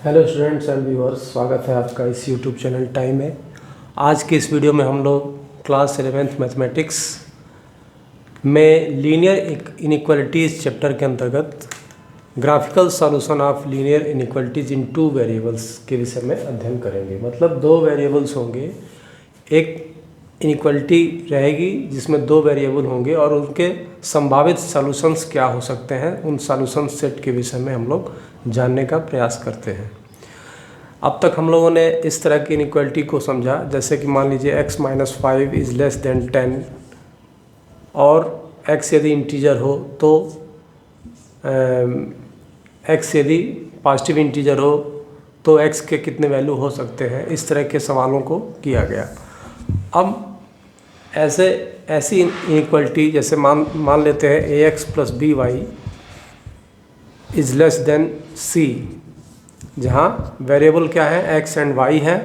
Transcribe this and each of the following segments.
Hello students and viewers, स्वागत है आपका इस यूट्यूब चैनल टाइम में। आज के इस वीडियो में हम लोग क्लास 11th मैथमेटिक्स में लीनियर इनइक्वालिटीज़ चैप्टर के अंतर्गत graphical solution of linear inequalities in two variables के विषय में अध्ययन करेंगे। मतलब दो वेरिएबल्स होंगे, एक इनइक्वालिटी रहेगी जिसमें दो वेरिएबल होंगे और उनके संभावित सॉल्यूशंस क्या हो सकते हैं, उन सॉल्यूशन सेट के विषय में हम लोग जानने का प्रयास करते हैं। अब तक हम लोगों ने इस तरह की इनइक्वालिटी को समझा, जैसे कि मान लीजिए x - 5 इज़ लेस देन 10 और x यदि इंटीजर हो तो x यदि पॉजिटिव इंटीजर हो तो x के कितने वैल्यू हो सकते हैं, इस तरह के सवालों को किया गया। अब ऐसी इनइक्वालिटी जैसे मान लेते हैं ax + by is less then c, जहाँ वेरिएबल क्या है x एंड y है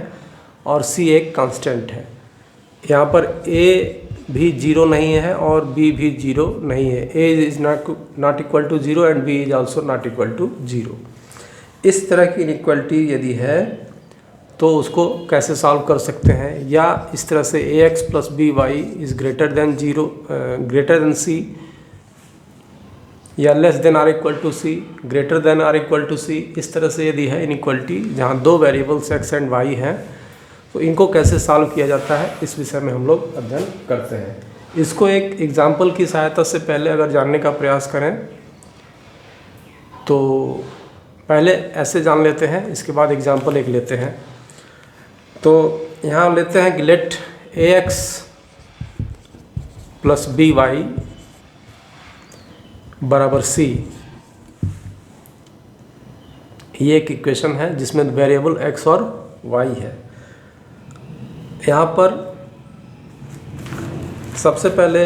और c एक कांस्टेंट है। यहाँ पर a भी 0 नहीं है और b भी 0 नहीं है। a is not equal to 0 and b is also not equal to 0। इस तरह की इनइक्वालिटी यदि है तो उसको कैसे सॉल्व कर सकते हैं, या इस तरह से ax + by is greater than c या less than or equal to C, greater than or equal to C, इस तरह से यदि है इनइक्वालिटी जहाँ दो वेरिएबल्स x एंड y हैं तो इनको कैसे सॉल्व किया जाता है, इस विषय में हम लोग अध्ययन करते हैं। इसको एक एग्जाम्पल की सहायता से पहले अगर जानने का प्रयास करें तो पहले ऐसे जान लेते हैं, इसके बाद एग्जाम्पल एक लेते हैं। तो यहाँ लेते हैं कि लेट ax + by बराबर c। ये एक इक्वेशन है जिसमें वेरिएबल x और y है। यहाँ पर सबसे पहले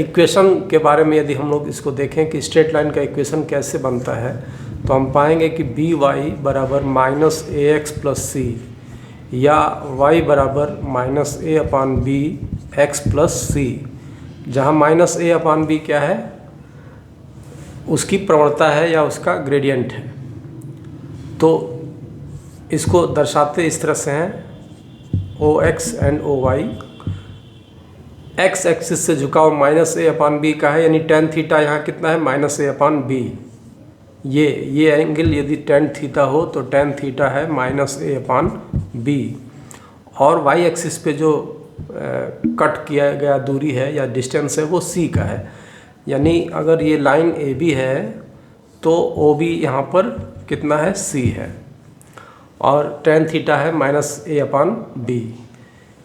इक्वेशन के बारे में यदि हम लोग इसको देखें कि स्ट्रेट लाइन का इक्वेशन कैसे बनता है, तो हम पाएंगे कि by बराबर -ax + c या y बराबर -a/b x + c, जहाँ -a/b क्या है, उसकी प्रवणता है या उसका ग्रेडियंट है। तो इसको दर्शाते इस तरह से हैं OX and OY। x axis से झुकाव -a/b का है, यानी tan थीटा यहाँ कितना है -a/b। ये एंगल यदि tan थीटा हो तो tan थीटा है -a/b, और y एक्सिस पे जो कट किया गया दूरी है या डिस्टेंस है वो c का है। यानी अगर ये लाइन AB है तो OB यहाँ पर कितना है, c है, और tan थीटा है -a/b।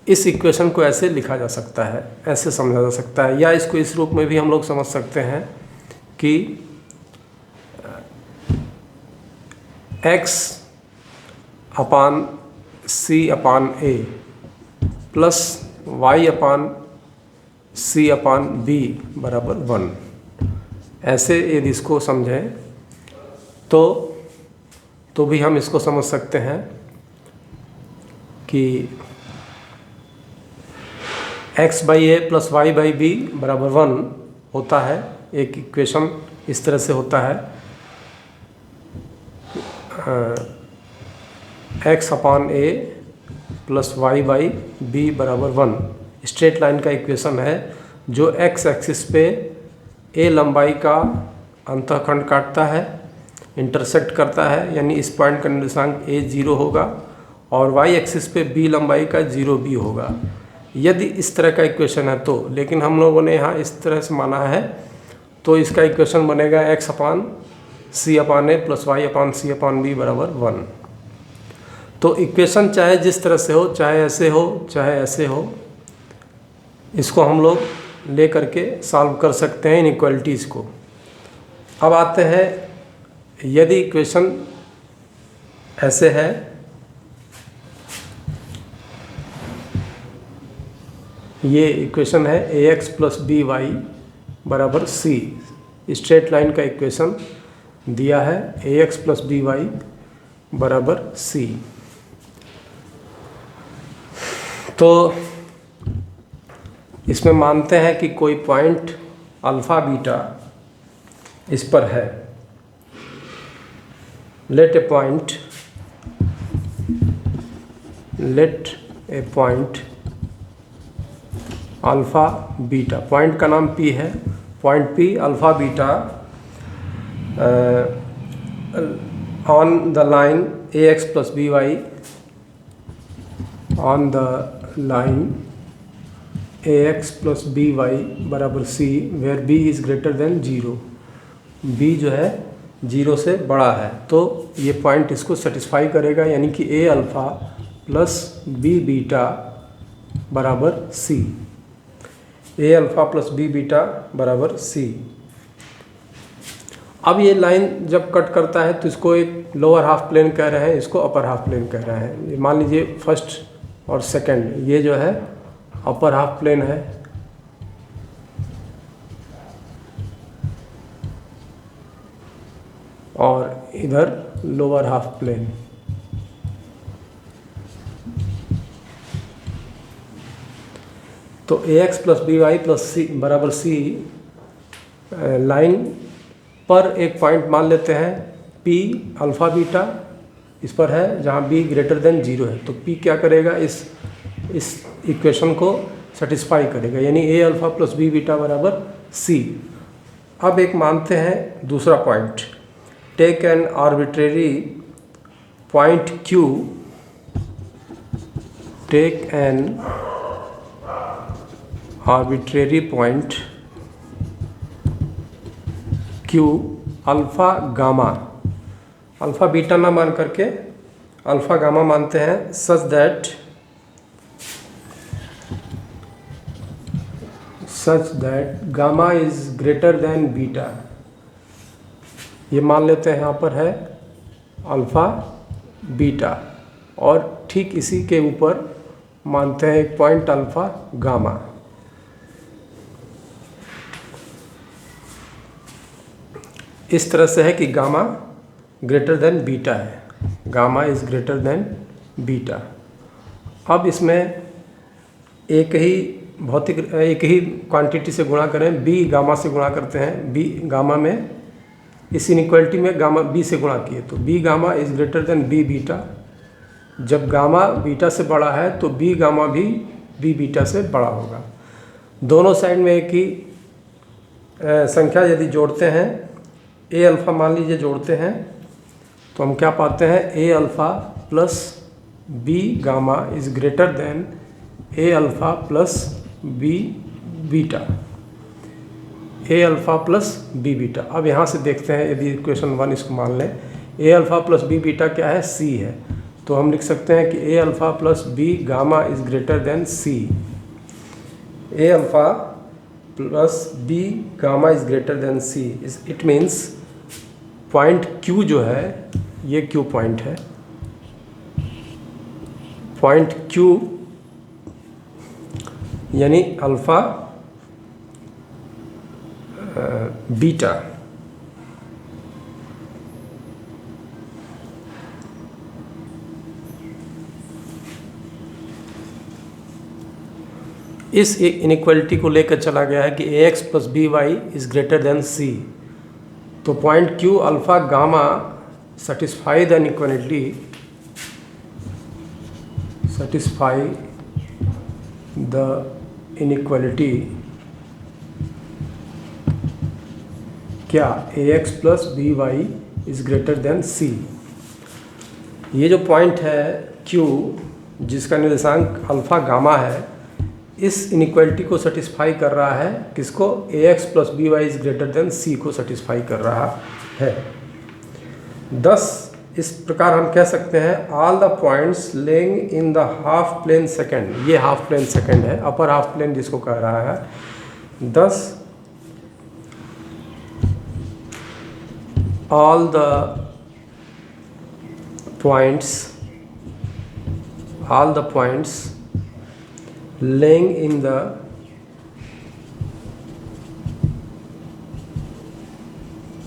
इस इक्वेशन को ऐसे लिखा जा सकता है, ऐसे समझा जा सकता है, या इसको इस रूप में भी हम लोग समझ सकते हैं कि x/c/a प्लस y/c/b बराबर 1। ऐसे यदि इसको समझें तो भी हम इसको समझ सकते हैं कि x/a + y/b बराबर 1 होता है। एक इक्वेशन इस तरह से होता है x/a + y/b बराबर 1 स्ट्रेट लाइन का इक्वेशन है जो x एक्सिस पे a लंबाई का अंतःखंड काटता है, इंटरसेक्ट करता है, यानी इस पॉइंट का निर्देशांक a 0 होगा, और y एक्सिस पे b लंबाई का 0b होगा। यदि इस तरह का इक्वेशन है तो, लेकिन हम लोगों ने यहाँ इस तरह से माना है तो इसका इक्वेशन बनेगा x/c/a + y/c/b बराबर 1। तो इक्वेशन चाहे जिस तरह से हो, चाहे ऐसे हो चाहे ऐसे हो, इसको हम लोग ले करके सॉल्व कर सकते हैं इनइक्वालिटीज़ को। अब आते हैं, यदि इक्वेशन ऐसे है, ये इक्वेशन है ax + by बराबर c। स्ट्रेट लाइन का इक्वेशन दिया है ax + by बराबर c। तो इसमें मानते हैं कि कोई पॉइंट अल्फ़ा बीटा इस पर है, let a point alpha beta, point का नाम P है, point P alpha beta on the line ax plus by, on the line ax plus by बराबर c, where b is greater than 0, b जो है 0 से बड़ा है, तो ये पॉइंट इसको सेटिस्फाई करेगा, यानी कि a alpha plus b beta बराबर c, a alpha plus b beta बराबर c। अब ये लाइन जब कट करता है तो इसको एक लोअर हाफ प्लेन कह रहे हैं, इसको अपर हाफ प्लेन कह रहे हैं। मान लीजिए फर्स्ट और सेकंड, ये जो है अपर हाफ प्लेन है, और इधर लोअर हाफ प्लेन। तो ax plus B Y plus C बराबर सी लाइन पर एक पॉइंट मान लेते हैं p अल्फ़ा बीटा इस पर है, जहाँ b ग्रेटर देन 0 है, तो p क्या करेगा, इस इक्वेशन को सेटिस्फाई करेगा, यानी a alpha plus b beta बराबर c। अब एक मानते हैं दूसरा point, take an arbitrary point q, take an arbitrary point q alpha gamma, alpha beta ना मान करके अल्फ़ा गामा मानते हैं, such that gamma is greater than beta, ये मान लेते हैं यहाँ पर है अल्फ़ा बीटा, और ठीक इसी के ऊपर मानते हैं एक पॉइंट अल्फ़ा गामा। इस तरह से है कि गामा ग्रेटर देन बीटा है, gamma is greater than beta. अब इसमें एक ही क्वांटिटी से गुणा करें, बी गामा से गुणा करते हैं, बी गामा में इस इनइक्वालिटी में गामा बी से गुणा किए, तो B gamma is greater than B beta. जब गामा बीटा से बड़ा है तो बी गामा भी बी बीटा से बड़ा होगा। दोनों साइड में एक ही संख्या यदि जोड़ते हैं, ए अल्फ़ा मान लीजिए जोड़ते हैं, तो हम क्या पाते हैं, A alpha plus B gamma is greater than A alpha plus B beta, A alpha plus B beta. अब यहाँ से देखते हैं, यदि इक्वेशन 1 इसको मान लें, ए अल्फ़ा प्लस बी बीटा क्या है, सी है, तो हम लिख सकते हैं कि A alpha plus B gamma is greater than C, A alpha plus B gamma is greater than C. It means point Q जो है, ये Q पॉइंट है, पॉइंट Q यानी अल्फ़ा बीटा, इस इनइक्वालिटी को लेकर चला गया है कि ax plus B Y is greater than C. तो point Q alpha gamma satisfy the inequality, क्या ax plus B Y is greater than सी। ये जो पॉइंट है Q जिसका निर्देशांक अल्फ़ा गामा है, इस इनइक्वालिटी को सेटिस्फाई कर रहा है, किसको, ax plus B Y is greater than C को सेटिस्फाई कर रहा है। thus इस प्रकार हम कह सकते हैं, all the points lying in the half plane second, ये हाफ प्लेन सेकंड है, अपर हाफ प्लेन जिसको कह रहा है, thus all the points laying in the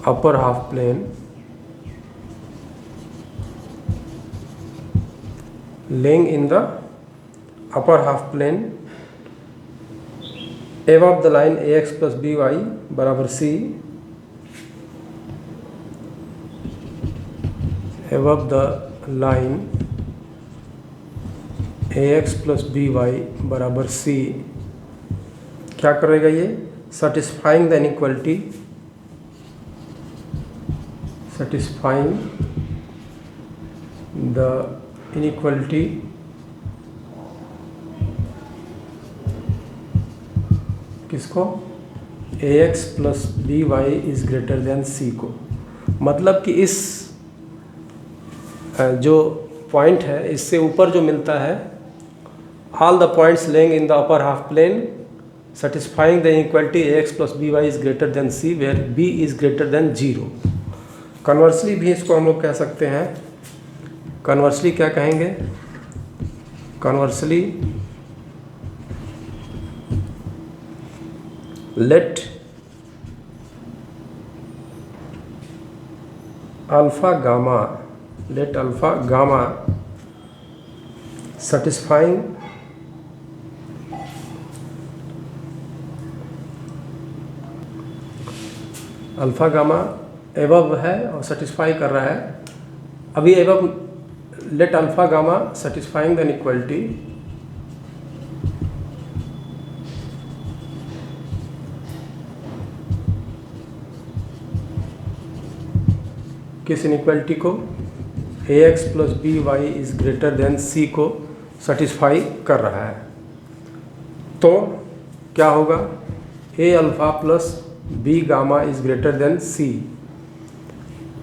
upper half plane above the line ax plus by बराबर c above the line ax plus by बराबर c, क्या करेगा ये? satisfying the inequality, satisfying the inequality किसको? ax plus by is greater than c को। मतलब कि इस जो पॉइंट है इससे ऊपर जो मिलता है, all the points lying in the upper half plane satisfying the inequality ax plus by is greater than c where b is greater than 0। Conversely भी इसको हम लोग कह सकते हैं। कन्वर्सली क्या कहेंगे? Conversely let alpha gamma satisfying alpha gamma above है और सेटिस्फाई कर रहा है। अभी above let alpha gamma satisfying the inequality किस इनइक्वालिटी को? ax plus B Y is greater than c को सेटिस्फाई कर रहा है। तो क्या होगा? a alpha plus B gamma is greater than c।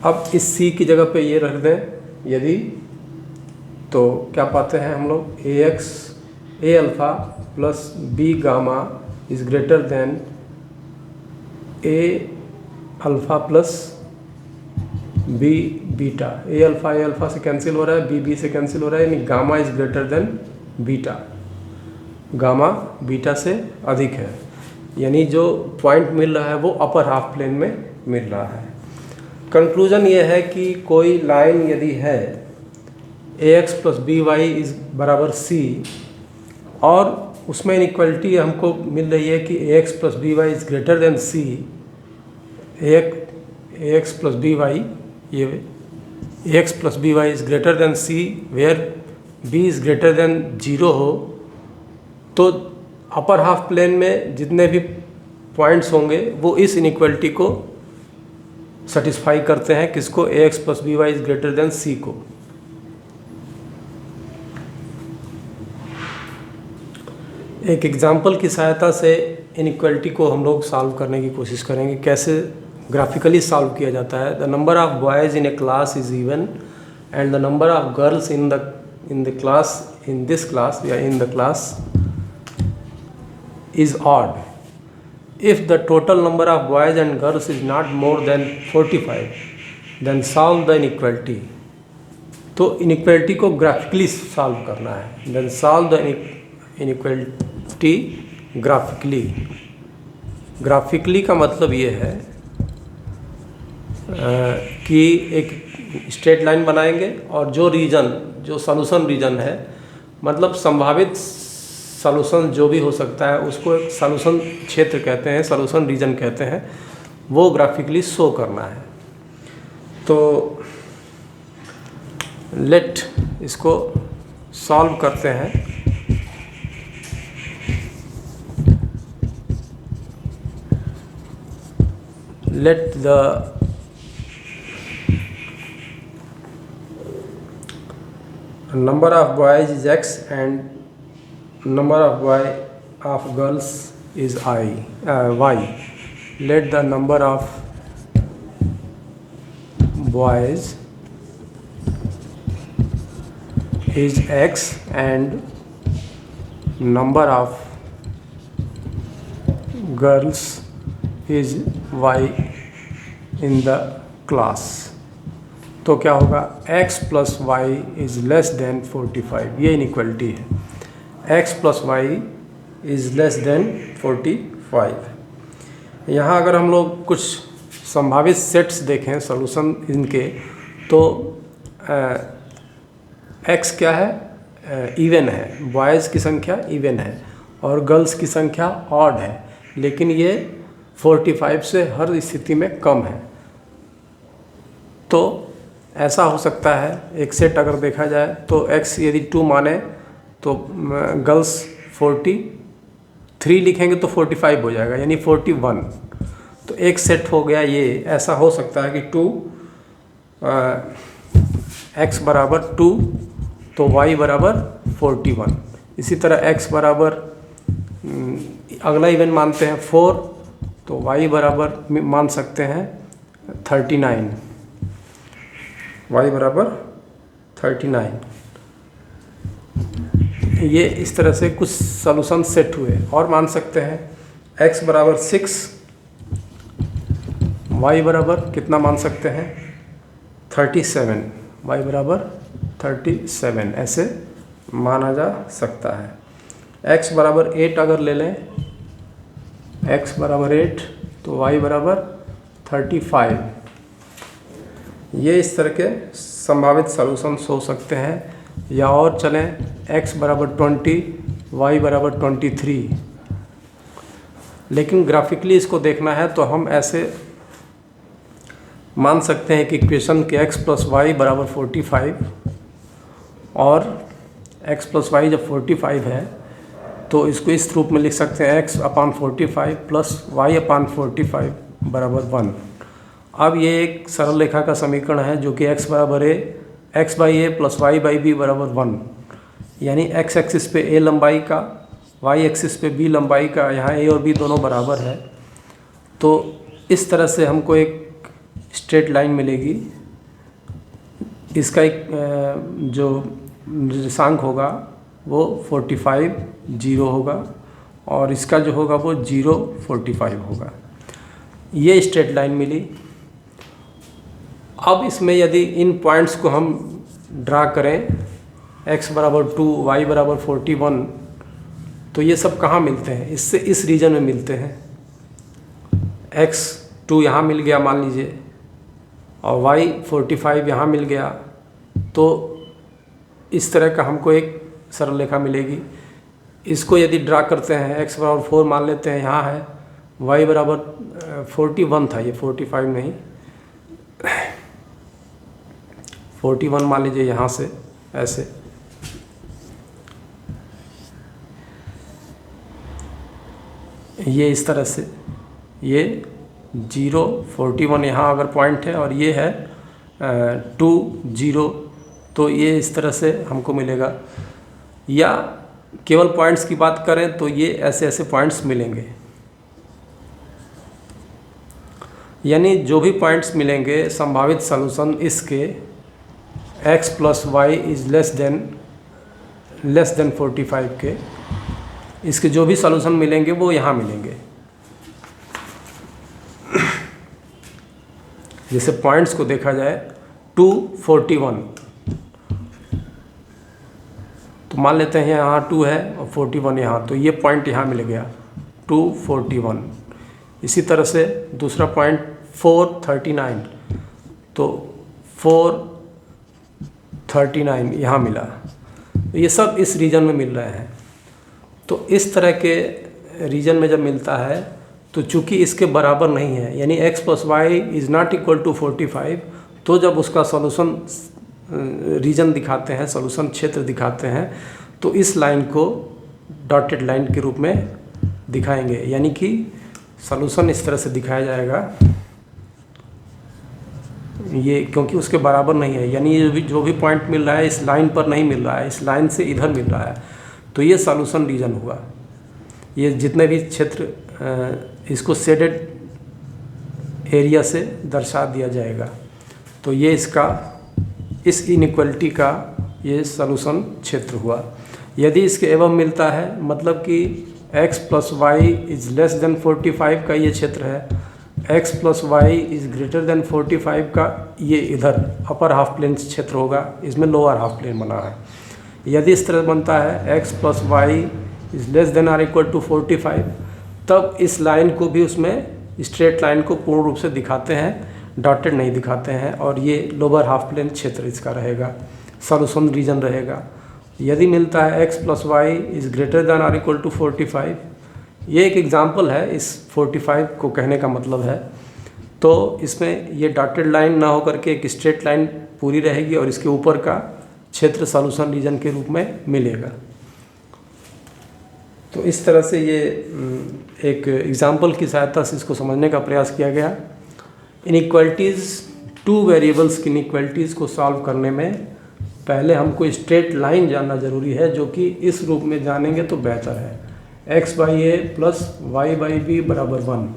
अब इस c की जगह पे ये रख दें यदि, तो क्या पाते हैं हम लोग? a alpha plus B gamma is greater than a alpha plus B beta. A alpha से कैंसिल हो रहा है, बी से कैंसिल हो रहा है, यानी gamma is greater than beta. Gamma beta से अधिक है, यानी जो पॉइंट मिल रहा है वो अपर हाफ प्लेन में मिल रहा है। कंक्लूजन ये है कि कोई लाइन यदि है ax plus B Y is बराबर c और उसमें इनइक्वालिटी हमको मिल रही है कि ax plus B Y is greater than c, ax plus B Y, ये ax plus B Y is greater than c where b is greater than 0 हो, तो अपर हाफ प्लेन में जितने भी पॉइंट्स होंगे वो इस इनइक्वालिटी को सेटिस्फाई करते हैं। किसको? ax plus B Y is greater than c को। एक एग्जाम्पल की सहायता से इनइक्वालिटी को हम लोग सॉल्व करने की कोशिश करेंगे। कैसे ग्राफिकली सॉल्व किया जाता है? The number of boys in a class is even and the number of girls in the class, in this class या in the class is odd if the total number of boys and girls is not more than 45 then solve the inequality। तो inequality को graphically solve करना है। then solve the inequality graphically का मतलब ये है कि एक स्ट्रेट लाइन बनाएंगे और जो सॉल्यूशन रीजन है, मतलब संभावित सॉल्यूशन जो भी हो सकता है उसको एक सॉल्यूशन क्षेत्र कहते हैं, सॉल्यूशन रीजन कहते हैं, वो ग्राफिकली शो करना है। तो लेट इसको सॉल्व करते हैं। Let the number of boys is x and number of girls is y। let the number of boys is x and number of girls is y in the class। तो क्या होगा? x plus Y is less than 45, ये inequality है। x plus Y is less than 45। यहाँ अगर हम लोग कुछ संभावित सेट्स देखें सॉल्यूशन इनके, तो x क्या है? इवन है, बॉयज़ की संख्या इवन है और गर्ल्स की संख्या ऑड है, लेकिन ये 45 से हर स्थिति में कम है। तो ऐसा हो सकता है, एक सेट अगर देखा जाए तो x यदि 2 माने तो गर्ल्स 43 लिखेंगे तो 45 हो जाएगा, यानी 41। तो एक सेट हो गया ये। ऐसा हो सकता है कि 2 x बराबर 2 तो y बराबर 41। इसी तरह x बराबर अगला इवन मानते हैं 4 तो y बराबर मान सकते हैं 39, y बराबर 39। ये इस तरह से कुछ सॉल्यूशन सेट हुए। और मान सकते हैं x बराबर 6, y बराबर कितना मान सकते हैं 37, y बराबर 37 ऐसे माना जा सकता है। x बराबर 8 अगर ले लें, x बराबर 8 तो y बराबर 35। ये इस तरह के संभावित सॉल्यूशंस हो सकते हैं। या और चलें, x बराबर 20, y बराबर 23। लेकिन ग्राफिकली इसको देखना है तो हम ऐसे मान सकते हैं कि इक्वेशन के x प्लस वाई बराबर 45 और x प्लस वाई जब 45 है तो इसको इस रूप में लिख सकते हैं x अपान 45 प्लस y अपान 45 बराबर 1। अब ये एक सरल रेखा का समीकरण है जो कि x बराबर a, x by A plus y by B बराबर 1, यानी x एक्सिस पे a लंबाई का, y एक्सिस पे b लंबाई का, यहाँ a और b दोनों बराबर है। तो इस तरह से हमको एक स्ट्रेट लाइन मिलेगी। इसका एक जो निर्देशांक होगा वो 45 0 होगा और इसका जो होगा वो 0 45 होगा। ये स्ट्रेट लाइन मिली। अब इसमें यदि इन पॉइंट्स को हम ड्रा करें, x बराबर 2, y बराबर 41, तो ये सब कहाँ मिलते हैं? इससे इस रीजन में मिलते हैं। x 2 यहाँ मिल गया मान लीजिए और y 45 यहाँ मिल गया, तो इस तरह का हमको एक सरल रेखा मिलेगी। इसको यदि ड्रा करते हैं, x बराबर 4 मान लेते हैं, यहाँ है, y बराबर 41 था, ये 45 नहीं, 41 मान लीजिए यहाँ से ऐसे। ये इस तरह से, ये 0 41 यहाँ अगर पॉइंट है और ये है 2 0, तो ये इस तरह से हमको मिलेगा। या केवल पॉइंट्स की बात करें तो ये ऐसे ऐसे पॉइंट्स मिलेंगे, यानी जो भी पॉइंट्स मिलेंगे संभावित सॉल्यूशन इसके x plus Y is less than 45 के, इसके जो भी सॉल्यूशन मिलेंगे वो यहाँ मिलेंगे। जैसे पॉइंट्स को देखा जाए 2 41, तो मान लेते हैं यहाँ 2 है और 41 यहाँ, तो ये पॉइंट यहाँ मिल गया 2 41। इसी तरह से दूसरा पॉइंट 4 39, तो 4 39 यहाँ मिला। तो ये सब इस रीजन में मिल रहे हैं। तो इस तरह के रीजन में जब मिलता है तो चूंकि इसके बराबर नहीं है, यानी x plus Y is not equal to 45, तो जब उसका सॉल्यूशन रीजन दिखाते हैं, सॉल्यूशन क्षेत्र दिखाते हैं, तो इस लाइन को डॉटेड लाइन के रूप में दिखाएंगे, यानी कि सॉल्यूशन इस तरह से दिखाया जाएगा। ये क्योंकि उसके बराबर नहीं है, यानी ये जो भी पॉइंट मिल रहा है इस लाइन पर नहीं मिल रहा है, इस लाइन से इधर मिल रहा है, तो ये सॉल्यूशन रीजन हुआ। ये जितने भी क्षेत्र, इसको शेडेड एरिया से दर्शा दिया जाएगा। तो ये इसका, इस इनइक्वलिटी का ये सॉल्यूशन क्षेत्र हुआ। यदि इसके एवं मिलता है, मतलब कि x plus Y is less than 45 का ये क्षेत्र है, x plus Y is greater than 45 का ये इधर अपर हाफ प्लेन क्षेत्र होगा, इसमें लोअर हाफ प्लेन बना है। यदि इस तरह बनता है x plus Y is less than or equal to 45, तब इस लाइन को भी, उसमें स्ट्रेट लाइन को पूर्ण रूप से दिखाते हैं, डॉटेड नहीं दिखाते हैं, और ये लोअर हाफ प्लेन क्षेत्र इसका रहेगा, सॉल्यूशन रीजन रहेगा। यदि मिलता है x plus Y is greater than or equal to 45, ये एक एग्जांपल है, इस 45 को कहने का मतलब है। तो इसमें ये डॉटेड लाइन ना होकर के एक स्ट्रेट लाइन पूरी रहेगी और इसके ऊपर का क्षेत्र सॉल्यूशन रीजन के रूप में मिलेगा। तो इस तरह से ये एक एग्जाम्पल की सहायता से इसको समझने का प्रयास किया गया। इनइक्वालिटीज़, टू वेरिएबल्स की इनइक्वालिटीज़ को सॉल्व करने में पहले हमको स्ट्रेट लाइन जानना ज़रूरी है, जो कि इस रूप में जानेंगे तो बेहतर है। x/a प्लस y/b बराबर 1।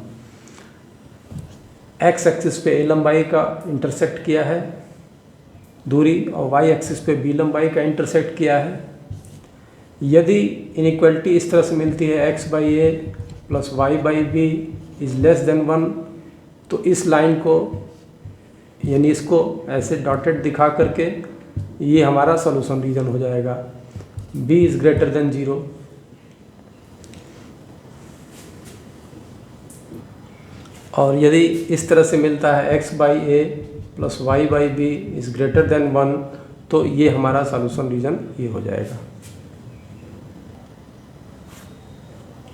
x एक्सिस पे a लंबाई का इंटरसेक्ट किया है दूरी और y एक्सिस पे b लंबाई का इंटरसेक्ट किया है। यदि इनइक्वालिटी इस तरह से मिलती है x/a plus y/b is less then 1, तो इस लाइन को यानी इसको ऐसे डॉटेड दिखा करके ये हमारा सॉल्यूशन रीजन हो जाएगा। b is greater than 0। और यदि इस तरह से मिलता है x/a plus y/b is greater than 1, तो ये हमारा सॉल्यूशन रीजन ये हो जाएगा।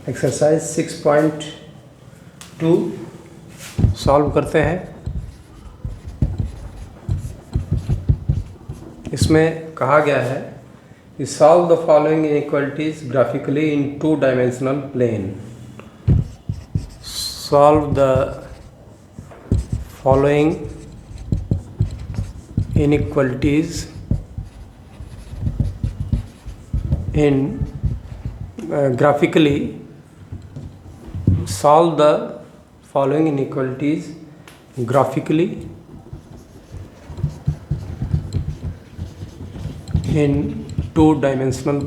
एक्सरसाइज 6.2 सॉल्व करते हैं। इसमें कहा गया है कि solve the following inequalities graphically in 2 dimensional plane. Solve the following inequalities in graphically solve the following inequalities graphically in 2-dimensional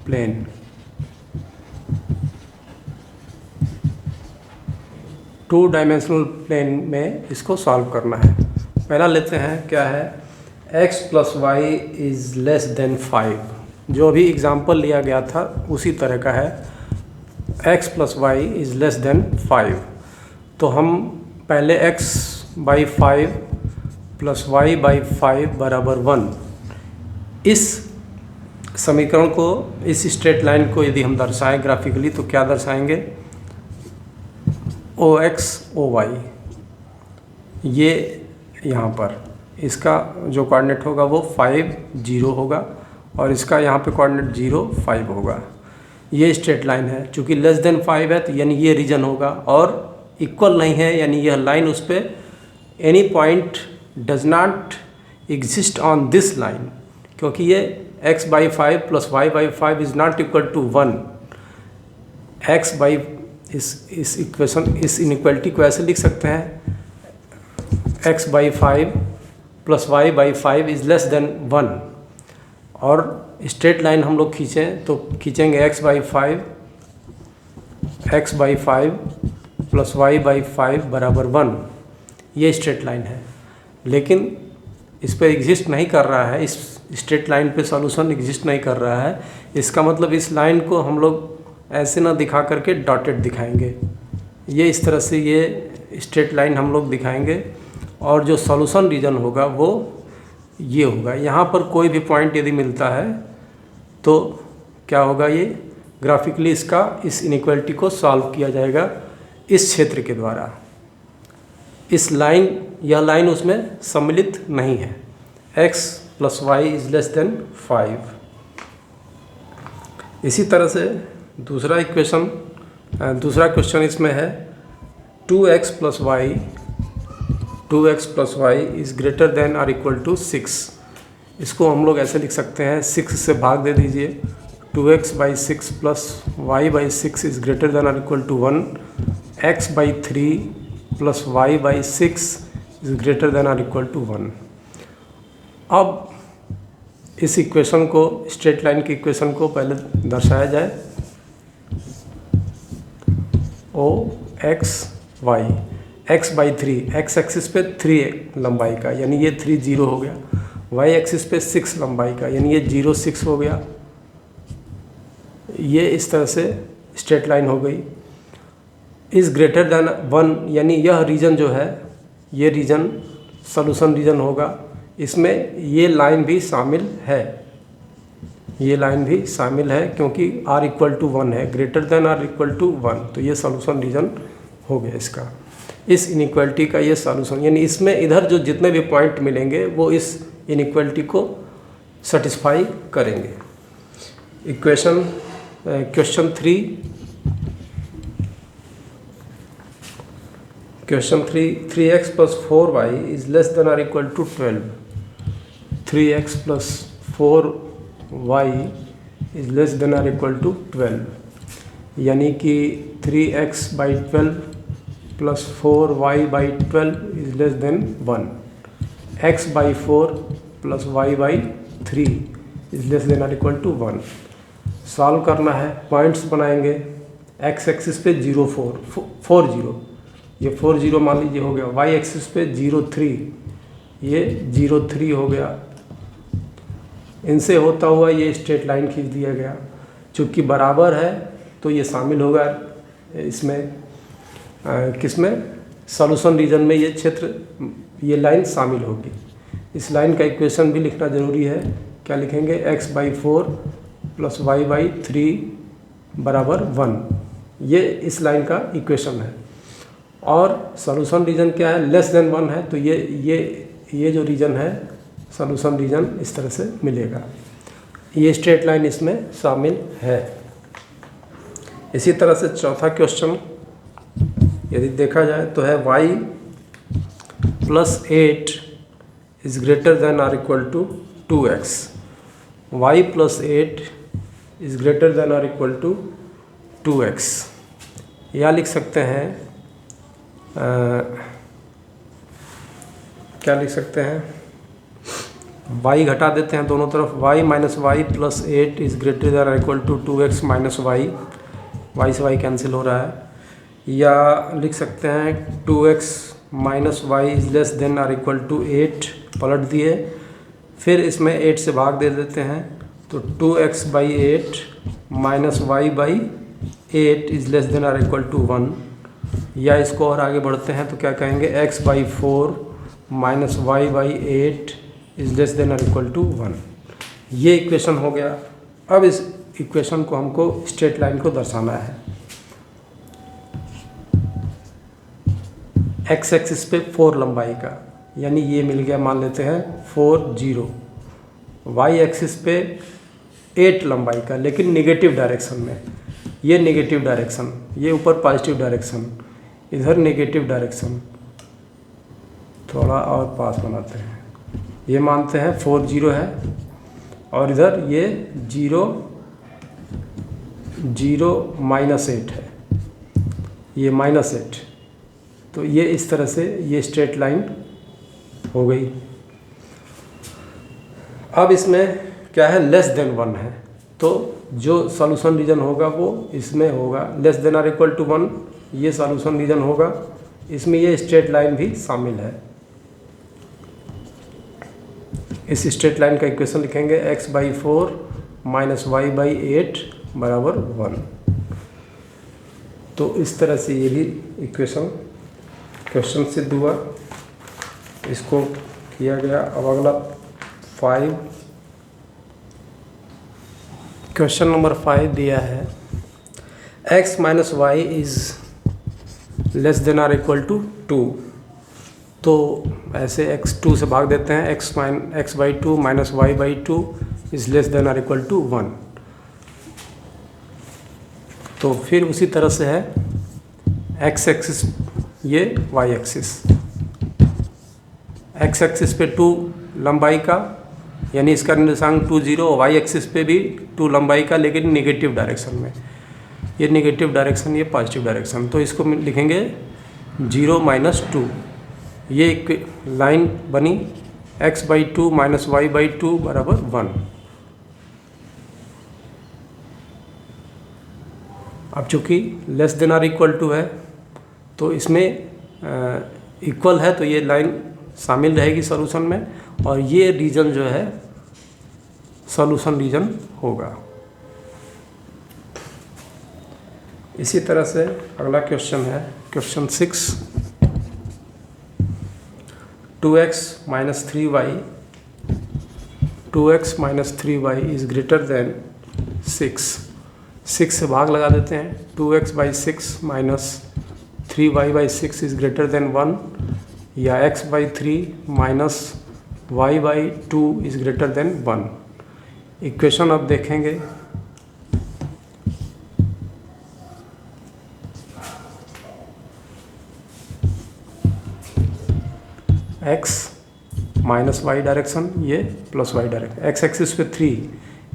plane। Two dimensional plane में इसको सॉल्व करना है। पहला लेते हैं, क्या है, x plus Y is less than 5। जो अभी एग्जाम्पल लिया गया था उसी तरह का है, x plus Y is less than 5। तो हम पहले x/5 प्लस y/5 बराबर 1, इस समीकरण को, इस स्ट्रेट लाइन को यदि हम दर्शाएं ग्राफिकली तो क्या दर्शाएंगे, OX OY। ये यहाँ पर इसका जो कोऑर्डिनेट होगा वो 5 0 होगा और इसका यहाँ पे कोऑर्डिनेट 0 5 होगा। ये स्ट्रेट लाइन है, चूँकि लेस देन 5 है तो यानी ये रीजन होगा, और इक्वल नहीं है यानी यह लाइन उस पर any point does not exist on this line, क्योंकि ये x/5 plus y/5 is not equal to 1। इस इक्वेशन, इस इनइक्वालिटी को ऐसे लिख सकते हैं, x/5 plus y/5 is less then 1। और स्ट्रेट लाइन हम लोग खींचें तो खींचेंगे x/5 प्लस y/5 बराबर 1। ये स्ट्रेट लाइन है, लेकिन इस पे एग्जिस्ट नहीं कर रहा है, इस स्ट्रेट लाइन पे सॉल्यूशन एग्जिस्ट नहीं कर रहा है। इसका मतलब इस लाइन को हम लोग ऐसे ना दिखा करके डॉटेड दिखाएंगे, ये इस तरह से ये स्ट्रेट लाइन हम लोग दिखाएंगे, और जो सॉल्यूशन रीजन होगा वो ये होगा। यहाँ पर कोई भी पॉइंट यदि मिलता है तो क्या होगा, ये ग्राफिकली इसका, इस इनइक्वालिटी को सॉल्व किया जाएगा इस क्षेत्र के द्वारा। इस लाइन, यह लाइन उसमें सम्मिलित नहीं है। x plus Y is less than 5। इसी तरह से दूसरा क्वेश्चन इसमें है 2x plus Y is greater than और इक्वल टू 6। इसको हम लोग ऐसे लिख सकते हैं, 6 से भाग दे दीजिए, 2x/6 plus y/6 is greater than और equal to 1, x/3 plus y/6 is greater than और इक्वल टू 1। अब इस इक्वेशन को, स्ट्रेट लाइन की इक्वेशन को पहले दर्शाया जाए, OXY, x/3, x एक्सिस पे 3 लंबाई का यानी ये 3 0 हो गया, y एक्सिस पे 6 लंबाई का यानी ये 0 6 हो गया। ये इस तरह से स्ट्रेट लाइन हो गई। इज़ ग्रेटर देन 1 यानी यह रीजन जो है, ये रीजन सॉल्यूशन रीजन होगा। इसमें ये लाइन भी शामिल है, ये लाइन भी शामिल है क्योंकि r इक्वल टू 1 है, greater than r equal to 1, तो ये सॉल्यूशन रीजन हो गया इसका। इस इनइक्वालिटी का ये सॉल्यूशन, यानी इसमें इधर जो जितने भी पॉइंट मिलेंगे वो इस इनइक्वालिटी को सेटिस्फाई करेंगे। Question 3, 3x plus 4y is less than or equal to 12. 3x plus 4y is less than or equal to 12, यानी कि 3x by 12 plus 4y by 12 is less than 1. x by 4 plus y by 3 is less than or equal to 1. Solve करना है, points बनाएंगे। x axis पे 0 4 0, ये 4 0 मान लीजिए हो गया। y एक्सिस पे 0 3, ये 0 3 हो गया। इनसे होता हुआ ये स्ट्रेट लाइन खींच दिया गया। चूँकि बराबर है तो ये शामिल होगा इसमें, किसमें, सॉल्यूशन रीजन में ये क्षेत्र, ये लाइन शामिल होगी। इस लाइन का इक्वेशन भी लिखना ज़रूरी है। क्या लिखेंगे? x by 4 plus y by 3 बराबर 1, ये इस लाइन का इक्वेशन है। और सॉल्यूशन रीजन क्या है? लेस देन 1 है, तो ये जो रीजन है सॉल्यूशन रीजन इस तरह से मिलेगा। ये स्ट्रेट लाइन इसमें शामिल है। इसी तरह से चौथा क्वेश्चन यदि देखा जाए तो है y plus 8 is greater than or equal to 2x। y plus 8 is greater than or equal to 2x। या लिख सकते हैं, क्या लिख सकते हैं? y घटा देते हैं दोनों तरफ। y minus Y plus 8 is greater than or equal to 2x minus Y, y से y कैंसिल हो रहा है। या लिख सकते हैं 2x minus Y is less than or equal to 8, पलट दिए, फिर इसमें 8 से भाग दे देते हैं, तो 2x by 8 minus Y by 8 is less than or equal to 1। या इसको और आगे बढ़ते हैं तो क्या कहेंगे? x by 4 minus Y by 8 is less than or equal to 1। ये इक्वेशन हो गया। अब इस इक्वेशन को हमको स्ट्रेट लाइन को दर्शाना है। x एक्सिस पे 4 लंबाई का, यानी ये मिल गया, मान लेते हैं 4 0। y एक्सिस पे 8 लंबाई का, लेकिन नेगेटिव डायरेक्शन में। ये नेगेटिव डायरेक्शन, ये ऊपर पॉजिटिव डायरेक्शन, इधर नेगेटिव डायरेक्शन। थोड़ा और पास बनाते हैं, ये मानते हैं 4 0 है, और इधर ये 0 0 माइनस 8 है, ये माइनस 8। तो ये इस तरह से ये स्ट्रेट लाइन हो गई। अब इसमें क्या है? लेस देन 1 है, तो जो सॉल्यूशन रीजन होगा वो इसमें होगा। Less than or equal to 1 ये सॉल्यूशन रीजन होगा, इसमें ये स्ट्रेट लाइन भी शामिल है। इस स्ट्रेट लाइन का इक्वेशन लिखेंगे x by 4 minus Y by 8 बराबर 1। तो इस तरह से ये भी क्वेश्चन सिद्ध हुआ, इसको किया गया। अब अगला 5, क्वेश्चन नंबर 5 दिया है x minus Y is less than or equal to 2। तो ऐसे x 2 से भाग देते हैं, x by 2 minus Y by 2 is less than or equal to 1। तो फिर उसी तरह से है x एक्सिस, ये y एक्सिस। x एक्सिस पे 2 लंबाई का, यानी इसका निर्देशांक 2 0, y एक्सिस पे भी 2 लंबाई का, लेकिन नेगेटिव डायरेक्शन में। ये नेगेटिव डायरेक्शन, ये पॉजिटिव डायरेक्शन। तो इसको लिखेंगे 0 माइनस 2। ये एक लाइन बनी, x by 2 minus Y by 2 बराबर 1। अब चूँकि less than or equal to है, तो इसमें इक्वल है, तो ये लाइन शामिल रहेगी सॉल्यूशन में, और ये रीजन जो है सॉल्यूशन रीजन होगा। इसी तरह से अगला क्वेश्चन है question 6, 2x minus 3y, 2x minus 3y is greater than 6। 6 से भाग लगा देते हैं, 2x by 6 minus 3y/6 is greater than 1 या x/3 minus y/2 is greater than 1। Equation अब देखेंगे। x माइनस वाई डायरेक्शन, ये plus Y direction. x axis पे 3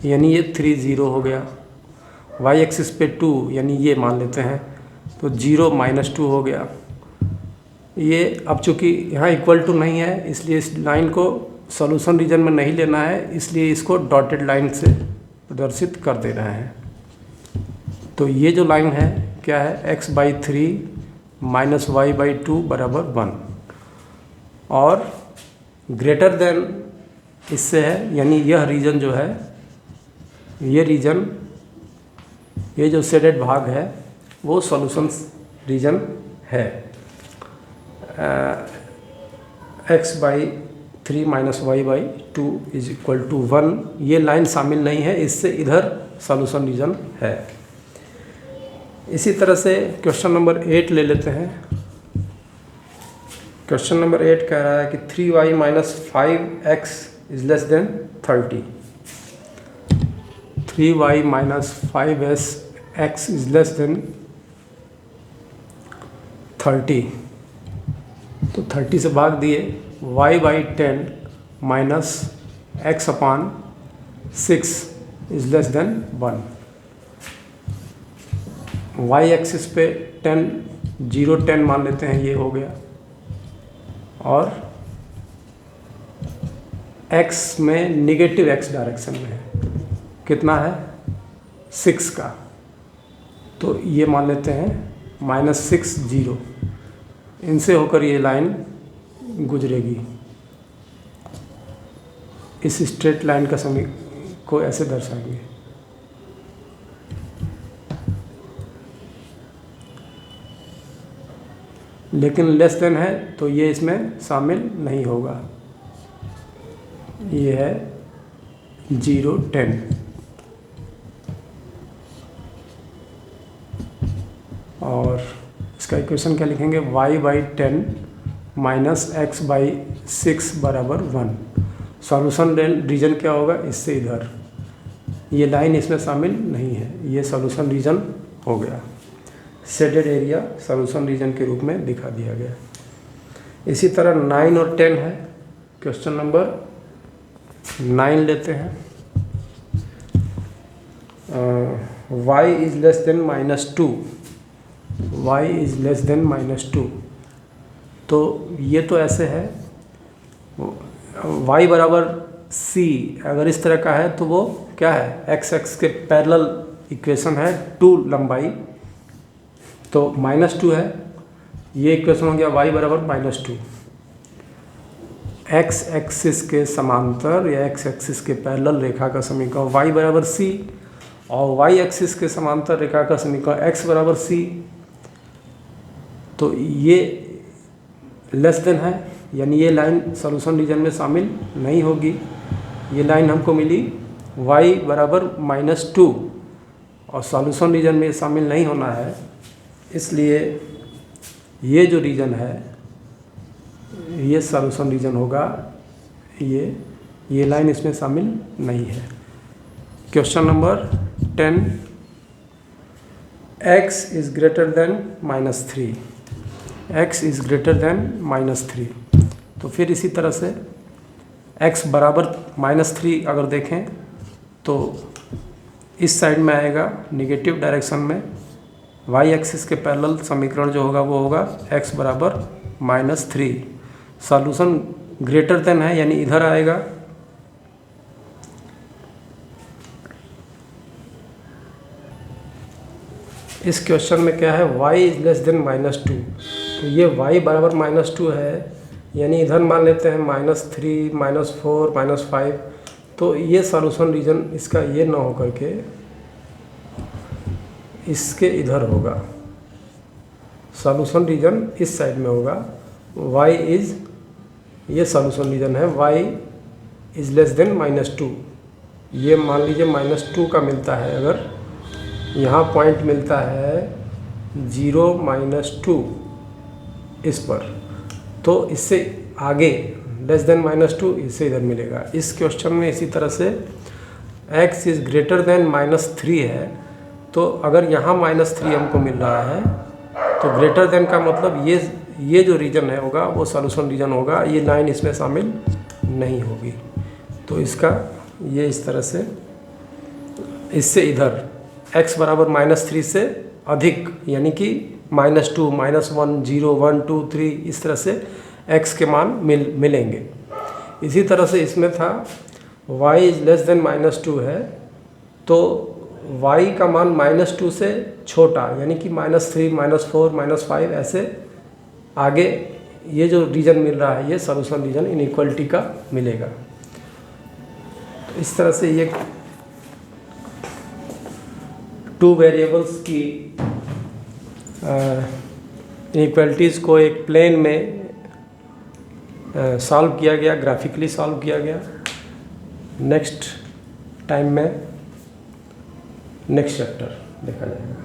यानी ये 3 0 हो गया। y एक्सिस पे 2 यानी ये मान लेते हैं, तो 0 - 2 हो गया। ये अब चूँकि यहाँ इक्वल टू नहीं है, इसलिए इस लाइन को सॉल्यूशन रीजन में नहीं लेना है, इसलिए इसको डॉटेड लाइन से प्रदर्शित कर दे रहे हैं। तो ये जो लाइन है क्या है, x/3 माइनस y/2 बराबर 1 और ग्रेटर देन इससे है, यानी यह रीजन जो है, ये रीजन, ये जो शेडेड भाग है वो सॉल्यूशन रीजन है। x/3 minus y/2 is equal to 1, ये लाइन शामिल नहीं है, इससे इधर सॉल्यूशन रीजन है। इसी तरह से क्वेश्चन नंबर 8 ले लेते हैं। क्वेश्चन नंबर 8 कह रहा है कि 3y - 5x is less then 30। 3y - 5x is less then 30, तो 30 से भाग दिए। y/10 minus x/6 is less then 1। y axis पे 10 0 10 मान लेते हैं, ये हो गया। और x में निगेटिव x डायरेक्शन में है, कितना है 6 का, तो ये मान लेते हैं -6 0। इनसे होकर ये लाइन गुजरेगी। इस स्ट्रेट लाइन का समय को ऐसे दर्शाएंगे। लेकिन लेस देन है तो ये इसमें शामिल नहीं होगा। ये है 0 10। और इसका इक्वेशन क्या लिखेंगे, y/10 माइनस x/6 बराबर 1। सॉल्यूशन रीजन क्या होगा, इससे इधर, ये लाइन इसमें शामिल नहीं है, ये सॉल्यूशन रीजन हो गया। शेडेड एरिया सॉल्यूशन रीजन के रूप में दिखा दिया गया। इसी तरह 9 और 10 है। क्वेश्चन नंबर 9 लेते हैं। y is less then -2, y is less then -2। तो ये तो ऐसे है, y बराबर c अगर इस तरह का है तो वो क्या है, x एक्स के पैरेलल इक्वेशन है 2 लंबाई, तो -2 है। ये इक्वेशन हो गया y बराबर -2। x एक्सिस के समांतर या x एक्सिस के पैरेलल रेखा का समीकरण y बराबर c, और y एक्सिस के समांतर रेखा का समीकरण x बराबर c। तो ये लेस देन है, यानी ये लाइन सॉल्यूशन रीजन में शामिल नहीं होगी। ये लाइन हमको मिली y बराबर -2 और सॉल्यूशन रीजन में शामिल नहीं होना है, इसलिए ये जो रीजन है ये सॉल्यूशन रीजन होगा। ये लाइन इसमें शामिल नहीं है। Question number 10, x is greater than -3, x is greater than -3। तो फिर इसी तरह से x बराबर -3 अगर देखें तो इस साइड में आएगा निगेटिव डायरेक्शन में। y एक्सिस के पैरेलल समीकरण जो होगा वो होगा x बराबर -3। सॉल्यूशन ग्रेटर देन है, यानी इधर आएगा। इस क्वेश्चन में क्या है, y इज लेस देन -2। तो ये y बराबर -2 है, यानी इधर मान लेते हैं -3 -4 -5। तो ये सॉल्यूशन रीजन इसका ये ना होकर के इसके इधर होगा। सॉल्यूशन रीजन इस साइड में होगा। y इज, ये सॉल्यूशन रीजन है, y इज लेस देन -2। ये मान लीजिए -2 का मिलता है। अगर यहाँ पॉइंट मिलता है 0 - 2 इस पर, तो इससे आगे लेस देन -2 इससे इधर मिलेगा। इस क्वेश्चन में इसी तरह से x इज़ ग्रेटर देन -3 है, तो अगर यहाँ -3 हमको मिल रहा है तो ग्रेटर देन का मतलब ये जो रीजन है होगा वो सॉल्यूशन रीजन होगा, ये लाइन इसमें शामिल नहीं होगी। तो इसका ये इस तरह से, इससे इधर x बराबर -3 से अधिक यानी कि -2, -1, 0, 1, 2, 3 इस तरह से x के मान मिलेंगे। इसी तरह से इसमें था y इज लेस देन -2 है, तो y का मान -2 से छोटा यानी कि -3, -4, -5 ऐसे आगे ये जो रीजन मिल रहा है ये सॉल्यूशन रीजन इनइक्वालिटी का मिलेगा। तो इस तरह से ये 2 वेरिएबल्स की इनइक्वालिटीज़ को एक प्लेन में सॉल्व किया गया, ग्राफिकली सॉल्व किया गया। नेक्स्ट टाइम में नेक्स्ट चैप्टर देखा जाएगा।